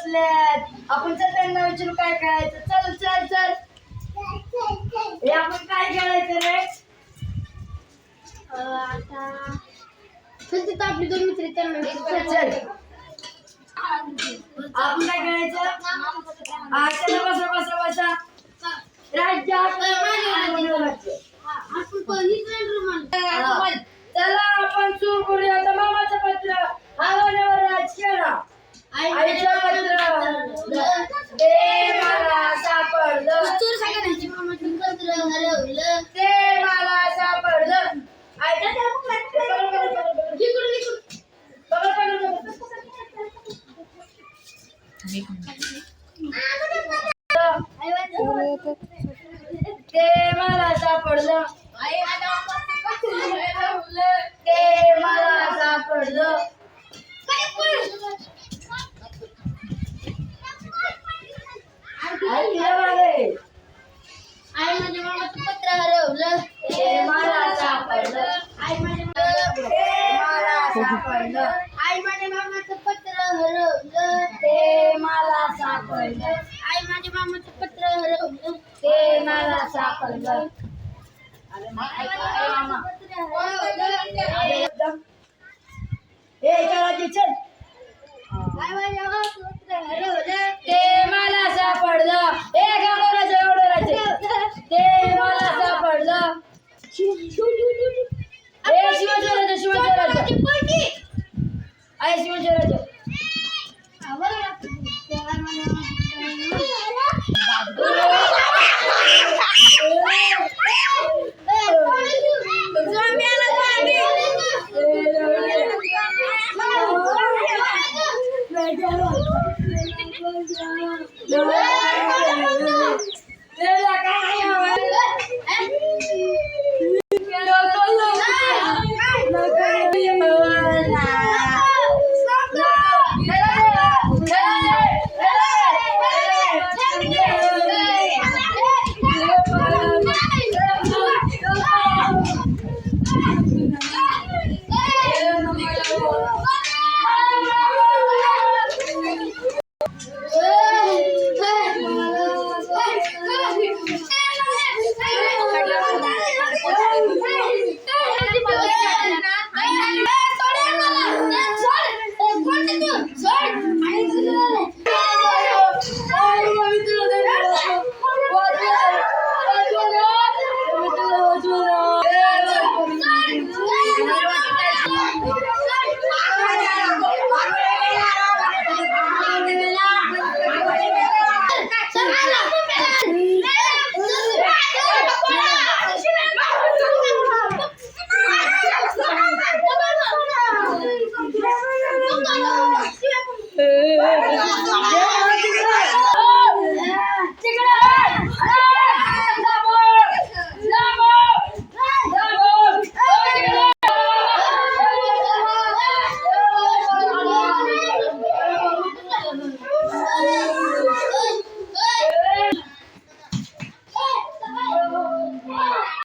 बसल्यात. आपण चल त्यांना विचारू काय खेळायचं. चल चल चल. हे आपण काय खेळायचं रे? आता चल तिथं आपली दोन मित्र त्यांना चल चल. आपण काय खेळायचं? चला बसा बसा बसा. राज्य चला आपण सुरू करूया. आता मामाचं पत्र हरवल्यावर राज खेळा. आईचं पत्र ते मला सापडलं. पत्र हरवलं. ते मला सापडलं. ते मला सापडलं. ते मला सापडलं. आई माझ्या मामाचं पत्र हरवलं. ते मला सापडलं. आई माझ्या ते मला सापडलं. आई माझ्या मामाचं पत्र हरवलं. ते मला सापडलं. आई माझ्या मामाचं पत्र हरवलं. ते मला सापडलं. हे करायचे चल. आई माझ्या मामाचं पत्र हरवलं. ते मला सापडलं. हे गावराचं एवढं राहायचं. ते मला सापडलं. हे शिवाजीराजे शिवाजीराजे आहे शिवाजीराजे. Hey!